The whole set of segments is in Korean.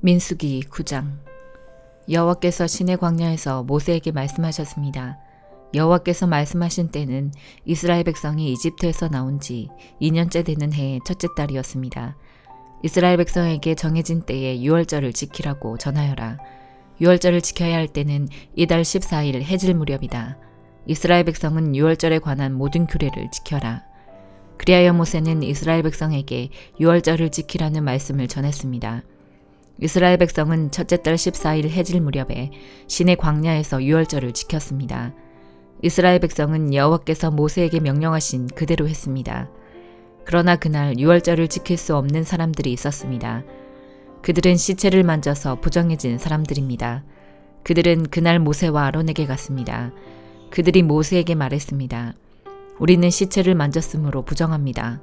민수기 9장. 여호와께서 시내 광야에서 모세에게 말씀하셨습니다. 여호와께서 말씀하신 때는 이스라엘 백성이 이집트에서 나온 지 2년째 되는 해의 첫째 달이었습니다. 이스라엘 백성에게 정해진 때에 유월절을 지키라고 전하여라. 유월절을 지켜야 할 때는 이달 14일 해질 무렵이다. 이스라엘 백성은 유월절에 관한 모든 규례를 지켜라. 그리하여 모세는 이스라엘 백성에게 유월절을 지키라는 말씀을 전했습니다. 이스라엘 백성은 첫째 달 14일 해질 무렵에 시내 광야에서 유월절을 지켰습니다. 이스라엘 백성은 여호와께서 모세에게 명령하신 그대로 했습니다. 그러나 그날 유월절을 지킬 수 없는 사람들이 있었습니다. 그들은 시체를 만져서 부정해진 사람들입니다. 그들은 그날 모세와 아론에게 갔습니다. 그들이 모세에게 말했습니다. 우리는 시체를 만졌으므로 부정합니다.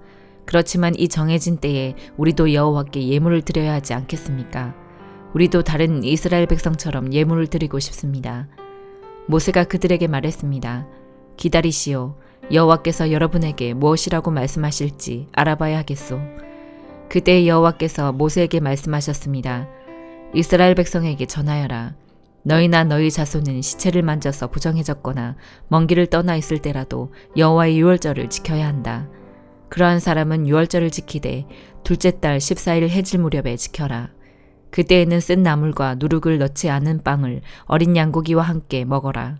그렇지만 이 정해진 때에 우리도 여호와께 예물을 드려야 하지 않겠습니까? 우리도 다른 이스라엘 백성처럼 예물을 드리고 싶습니다. 모세가 그들에게 말했습니다. 기다리시오. 여호와께서 여러분에게 무엇이라고 말씀하실지 알아봐야 하겠소. 그때 여호와께서 모세에게 말씀하셨습니다. 이스라엘 백성에게 전하여라. 너희나 너희 자손은 시체를 만져서 부정해졌거나 먼 길을 떠나 있을 때라도 여호와의 유월절을 지켜야 한다. 그러한 사람은 유월절을 지키되 둘째 달 14일 해질 무렵에 지켜라. 그때에는 쓴 나물과 누룩을 넣지 않은 빵을 어린 양고기와 함께 먹어라.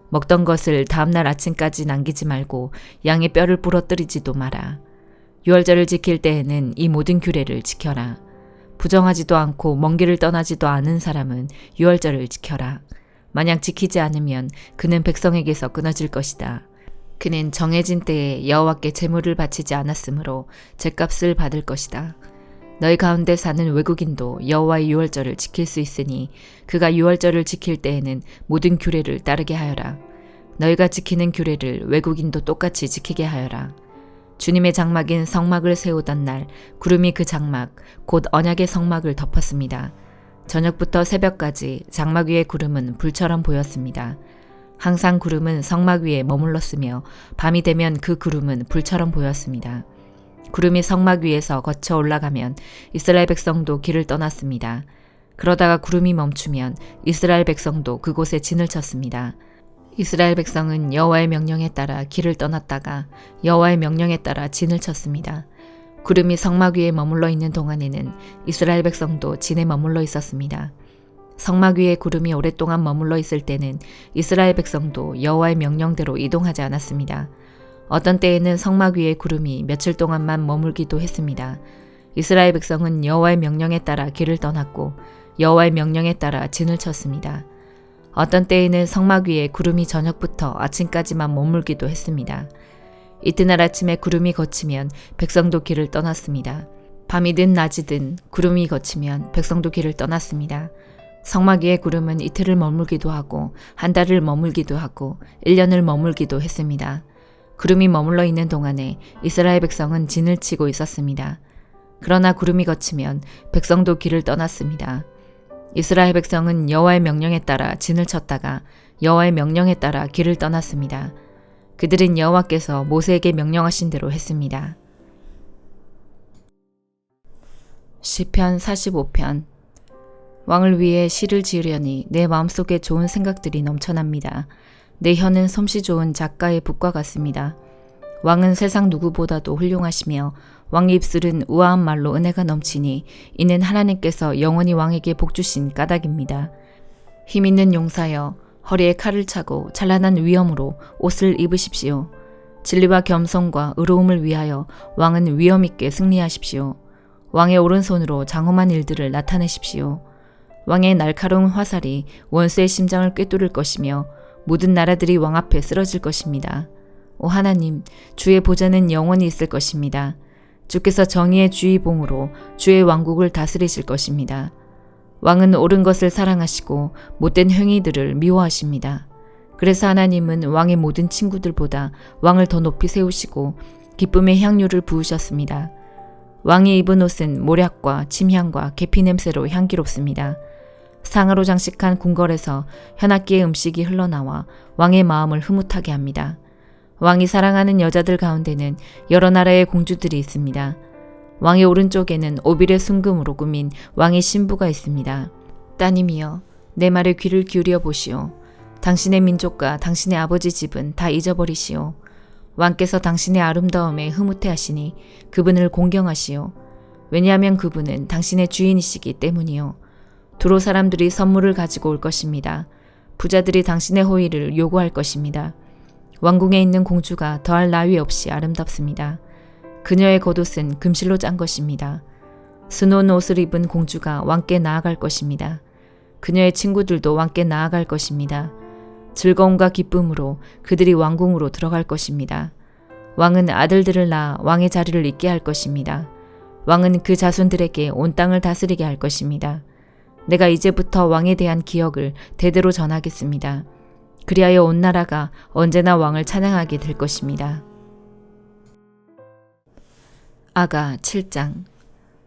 먹던 것을 다음날 아침까지 남기지 말고 양의 뼈를 부러뜨리지도 마라. 유월절을 지킬 때에는 이 모든 규례를 지켜라. 부정하지도 않고 먼 길을 떠나지도 않은 사람은 유월절을 지켜라. 만약 지키지 않으면 그는 백성에게서 끊어질 것이다. 그는 정해진 때에 여호와께 제물을 바치지 않았으므로 죗값을 받을 것이다. 너희 가운데 사는 외국인도 여호와의 유월절을 지킬 수 있으니 그가 유월절을 지킬 때에는 모든 규례를 따르게 하여라. 너희가 지키는 규례를 외국인도 똑같이 지키게 하여라. 주님의 장막인 성막을 세우던 날 구름이 그 장막 곧 언약의 성막을 덮었습니다. 저녁부터 새벽까지 장막 위의 구름은 불처럼 보였습니다. 항상 구름은 성막 위에 머물렀으며 밤이 되면 그 구름은 불처럼 보였습니다. 구름이 성막 위에서 거쳐 올라가면 이스라엘 백성도 길을 떠났습니다. 그러다가 구름이 멈추면 이스라엘 백성도 그곳에 진을 쳤습니다. 이스라엘 백성은 여호와의 명령에 따라 길을 떠났다가 여호와의 명령에 따라 진을 쳤습니다. 구름이 성막 위에 머물러 있는 동안에는 이스라엘 백성도 진에 머물러 있었습니다. 성막 위에 구름이 오랫동안 머물러 있을 때는 이스라엘 백성도 여호와의 명령대로 이동하지 않았습니다. 어떤 때에는 성막 위에 구름이 며칠 동안만 머물기도 했습니다. 이스라엘 백성은 여호와의 명령에 따라 길을 떠났고 여호와의 명령에 따라 진을 쳤습니다. 어떤 때에는 성막 위에 구름이 저녁부터 아침까지만 머물기도 했습니다. 이튿날 아침에 구름이 걷히면 백성도 길을 떠났습니다. 밤이든 낮이든 구름이 걷히면 백성도 길을 떠났습니다. 성막 위의 구름은 이틀을 머물기도 하고 한 달을 머물기도 하고 1년을 머물기도 했습니다. 구름이 머물러 있는 동안에 이스라엘 백성은 진을 치고 있었습니다. 그러나 구름이 걷히면 백성도 길을 떠났습니다. 이스라엘 백성은 여호와의 명령에 따라 진을 쳤다가 여호와의 명령에 따라 길을 떠났습니다. 그들은 여호와께서 모세에게 명령하신 대로 했습니다. 시편 45편. 왕을 위해 시를 지으려니 내 마음속에 좋은 생각들이 넘쳐납니다. 내 혀는 솜씨 좋은 작가의 붓과 같습니다. 왕은 세상 누구보다도 훌륭하시며 왕의 입술은 우아한 말로 은혜가 넘치니 이는 하나님께서 영원히 왕에게 복주신 까닭입니다. 힘있는 용사여 허리에 칼을 차고 찬란한 위엄으로 옷을 입으십시오. 진리와 겸손과 의로움을 위하여 왕은 위엄있게 승리하십시오. 왕의 오른손으로 장엄한 일들을 나타내십시오. 왕의 날카로운 화살이 원수의 심장을 꿰뚫을 것이며 모든 나라들이 왕 앞에 쓰러질 것입니다. 오 하나님, 주의 보좌는 영원히 있을 것입니다. 주께서 정의의 주의봉으로 주의 왕국을 다스리실 것입니다. 왕은 옳은 것을 사랑하시고 못된 행위들을 미워하십니다. 그래서 하나님은 왕의 모든 친구들보다 왕을 더 높이 세우시고 기쁨의 향유를 부으셨습니다. 왕이 입은 옷은 모략과 침향과 계피 냄새로 향기롭습니다. 상으로 장식한 궁궐에서 현악기의 음식이 흘러나와 왕의 마음을 흐뭇하게 합니다. 왕이 사랑하는 여자들 가운데는 여러 나라의 공주들이 있습니다. 왕의 오른쪽에는 오빌의 순금으로 꾸민 왕의 신부가 있습니다. 따님이여, 내 말에 귀를 기울여 보시오. 당신의 민족과 당신의 아버지 집은 다 잊어버리시오. 왕께서 당신의 아름다움에 흐뭇해하시니 그분을 공경하시오. 왜냐하면 그분은 당신의 주인이시기 때문이요. 두로 사람들이 선물을 가지고 올 것입니다. 부자들이 당신의 호의를 요구할 것입니다. 왕궁에 있는 공주가 더할 나위 없이 아름답습니다. 그녀의 겉옷은 금실로 짠 것입니다. 수놓은 옷을 입은 공주가 왕께 나아갈 것입니다. 그녀의 친구들도 왕께 나아갈 것입니다. 즐거움과 기쁨으로 그들이 왕궁으로 들어갈 것입니다. 왕은 아들들을 낳아 왕의 자리를 잇게 할 것입니다. 왕은 그 자손들에게 온 땅을 다스리게 할 것입니다. 내가 이제부터 왕에 대한 기억을 대대로 전하겠습니다. 그리하여 온 나라가 언제나 왕을 찬양하게 될 것입니다. 아가 7장.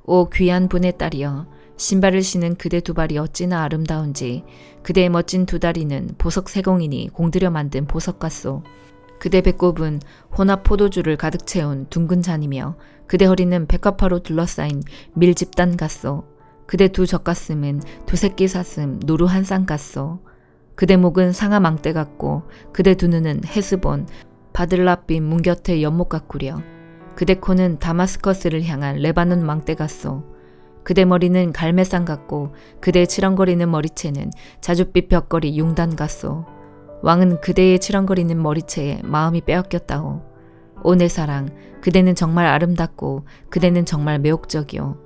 오 귀한 분의 딸이여, 신발을 신은 그대 두 발이 어찌나 아름다운지 그대의 멋진 두 다리는 보석 세공이니 공들여 만든 보석 같소. 그대 배꼽은 혼합 포도주를 가득 채운 둥근 잔이며 그대 허리는 백화파로 둘러싸인 밀집단 같소. 그대 두 젖가슴은 두 새끼 사슴 노루 한 쌍 같소. 그대 목은 상아 망대 같고 그대 두 눈은 헤스본 바들랏빛 문 곁의 연못 같구려. 그대 코는 다마스커스를 향한 레바논 망대 같소. 그대 머리는 갈매상 같고 그대의 치렁거리는 머리채는 자줏빛 벽걸이 융단 같소. 왕은 그대의 치렁거리는 머리채에 마음이 빼앗겼다오. 오 내 사랑, 그대는 정말 아름답고 그대는 정말 매혹적이오.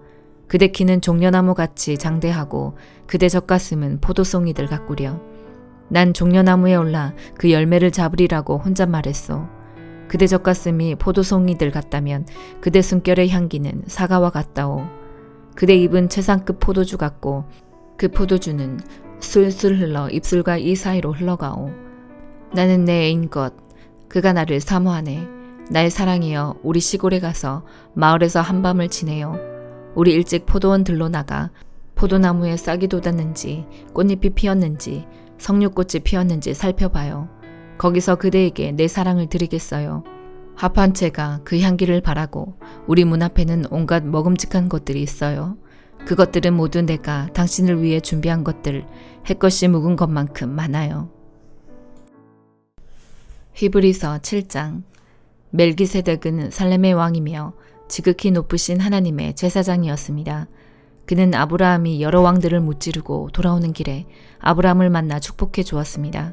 그대 키는 종려나무같이 장대하고 그대 젖가슴은 포도송이들 같구려. 난 종려나무에 올라 그 열매를 잡으리라고 혼자 말했소. 그대 젖가슴이 포도송이들 같다면 그대 숨결의 향기는 사과와 같다오. 그대 입은 최상급 포도주 같고 그 포도주는 술술 흘러 입술과 이 사이로 흘러가오. 나는 내 애인 것, 그가 나를 사모하네. 나의 사랑이여, 우리 시골에 가서 마을에서 한밤을 지내요. 우리 일찍 포도원 들로 나가 포도나무에 싹이 돋았는지 꽃잎이 피었는지 석류꽃이 피었는지 살펴봐요. 거기서 그대에게 내 사랑을 드리겠어요. 합한 채가 그 향기를 바라고 우리 문 앞에는 온갖 먹음직한 것들이 있어요. 그것들은 모두 내가 당신을 위해 준비한 것들, 햇것이 묵은 것만큼 많아요. 히브리서 7장. 멜기세덱은 살렘의 왕이며 지극히 높으신 하나님의 제사장이었습니다. 그는 아브라함이 여러 왕들을 무찌르고 돌아오는 길에 아브라함을 만나 축복해 주었습니다.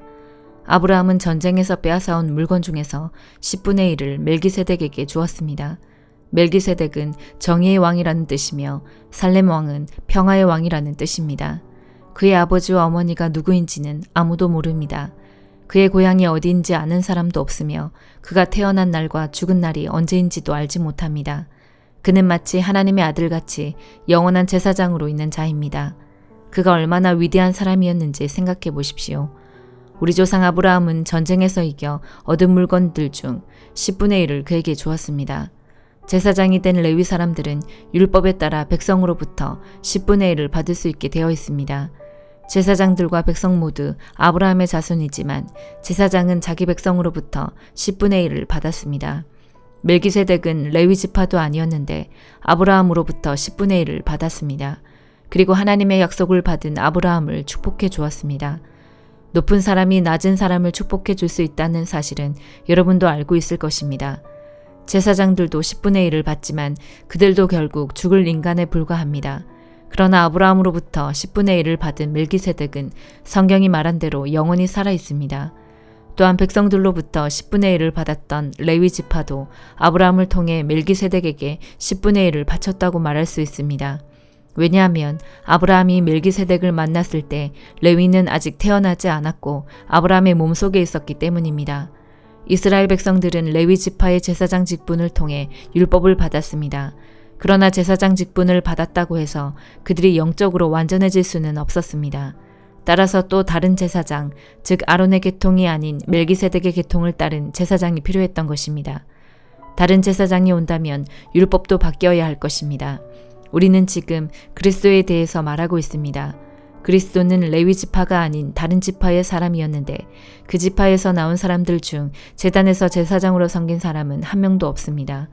아브라함은 전쟁에서 빼앗아온 물건 중에서 10분의 1을 멜기세덱에게 주었습니다. 멜기세덱은 정의의 왕이라는 뜻이며 살렘 왕은 평화의 왕이라는 뜻입니다. 그의 아버지와 어머니가 누구인지는 아무도 모릅니다. 그의 고향이 어디인지 아는 사람도 없으며 그가 태어난 날과 죽은 날이 언제인지도 알지 못합니다. 그는 마치 하나님의 아들같이 영원한 제사장으로 있는 자입니다. 그가 얼마나 위대한 사람이었는지 생각해 보십시오. 우리 조상 아브라함은 전쟁에서 이겨 얻은 물건들 중 10분의 1을 그에게 주었습니다. 제사장이 된 레위 사람들은 율법에 따라 백성으로부터 10분의 1을 받을 수 있게 되어 있습니다. 제사장들과 백성 모두 아브라함의 자손이지만 제사장은 자기 백성으로부터 10분의 1을 받았습니다. 멜기세덱은 레위 지파도 아니었는데 아브라함으로부터 10분의 1을 받았습니다. 그리고 하나님의 약속을 받은 아브라함을 축복해 주었습니다. 높은 사람이 낮은 사람을 축복해 줄 수 있다는 사실은 여러분도 알고 있을 것입니다. 제사장들도 10분의 1을 받지만 그들도 결국 죽을 인간에 불과합니다. 그러나 아브라함으로부터 10분의 1을 받은 멜기세덱은 성경이 말한 대로 영원히 살아 있습니다. 또한 백성들로부터 10분의 1을 받았던 레위 지파도 아브라함을 통해 멜기세덱에게 10분의 1을 바쳤다고 말할 수 있습니다. 왜냐하면 아브라함이 멜기세덱을 만났을 때 레위는 아직 태어나지 않았고 아브라함의 몸속에 있었기 때문입니다. 이스라엘 백성들은 레위 지파의 제사장 직분을 통해 율법을 받았습니다. 그러나 제사장 직분을 받았다고 해서 그들이 영적으로 완전해질 수는 없었습니다. 따라서 또 다른 제사장, 즉 아론의 계통이 아닌 멜기세덱의 계통을 따른 제사장이 필요했던 것입니다. 다른 제사장이 온다면 율법도 바뀌어야 할 것입니다. 우리는 지금 그리스도에 대해서 말하고 있습니다. 그리스도는 레위 지파가 아닌 다른 지파의 사람이었는데 그 지파에서 나온 사람들 중 제단에서 제사장으로 섬긴 사람은 한 명도 없습니다.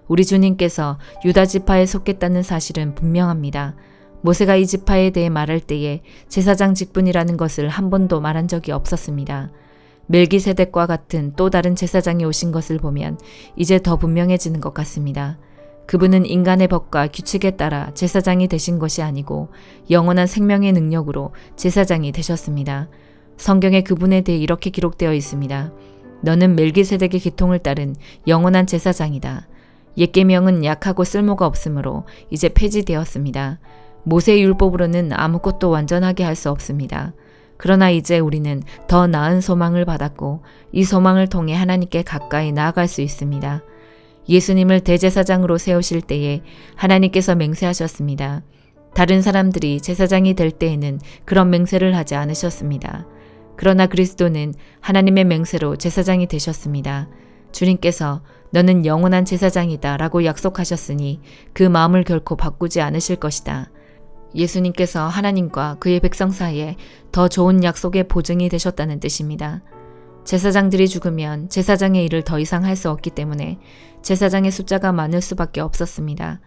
우리 주님께서 유다 지파에 속했다는 사실은 분명합니다. 모세가 이 지파에 대해 말할 때에 제사장 직분이라는 것을 한 번도 말한 적이 없었습니다. 멜기세덱과 같은 또 다른 제사장이 오신 것을 보면 이제 더 분명해지는 것 같습니다. 그분은 인간의 법과 규칙에 따라 제사장이 되신 것이 아니고 영원한 생명의 능력으로 제사장이 되셨습니다. 성경에 그분에 대해 이렇게 기록되어 있습니다. 너는 멜기세덱의 계통을 따른 영원한 제사장이다. 옛 계명은 약하고 쓸모가 없으므로 이제 폐지되었습니다. 모세의 율법으로는 아무것도 완전하게 할 수 없습니다. 그러나 이제 우리는 더 나은 소망을 받았고 이 소망을 통해 하나님께 가까이 나아갈 수 있습니다. 예수님을 대제사장으로 세우실 때에 하나님께서 맹세하셨습니다. 다른 사람들이 제사장이 될 때에는 그런 맹세를 하지 않으셨습니다. 그러나 그리스도는 하나님의 맹세로 제사장이 되셨습니다. 주님께서 너는 영원한 제사장이다 라고 약속하셨으니 그 마음을 결코 바꾸지 않으실 것이다. 예수님께서 하나님과 그의 백성 사이에 더 좋은 약속의 보증이 되셨다는 뜻입니다. 제사장들이 죽으면 제사장의 일을 더 이상 할 수 없기 때문에 제사장의 숫자가 많을 수밖에 없었습니다.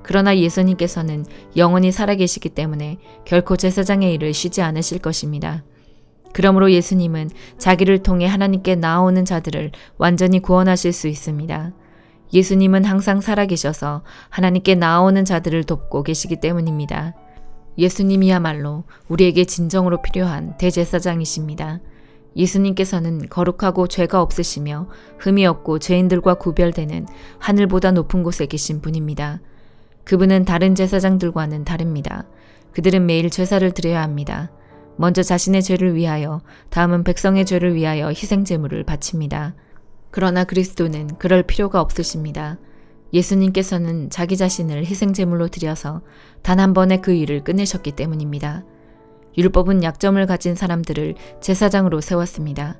그러나 예수님께서는 영원히 살아계시기 때문에 결코 제사장의 일을 쉬지 않으실 것입니다. 그러므로 예수님은 자기를 통해 하나님께 나아오는 자들을 완전히 구원하실 수 있습니다. 예수님은 항상 살아계셔서 하나님께 나아오는 자들을 돕고 계시기 때문입니다. 예수님이야말로 우리에게 진정으로 필요한 대제사장이십니다. 예수님께서는 거룩하고 죄가 없으시며 흠이 없고 죄인들과 구별되는 하늘보다 높은 곳에 계신 분입니다. 그분은 다른 제사장들과는 다릅니다. 그들은 매일 제사를 드려야 합니다. 먼저 자신의 죄를 위하여, 다음은 백성의 죄를 위하여 희생제물을 바칩니다. 그러나 그리스도는 그럴 필요가 없으십니다. 예수님께서는 자기 자신을 희생제물로 드려서 단 한 번의 그 일을 끝내셨기 때문입니다. 율법은 약점을 가진 사람들을 제사장으로 세웠습니다.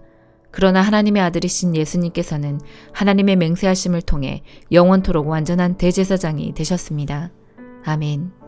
그러나 하나님의 아들이신 예수님께서는 하나님의 맹세하심을 통해 영원토록 완전한 대제사장이 되셨습니다. 아멘.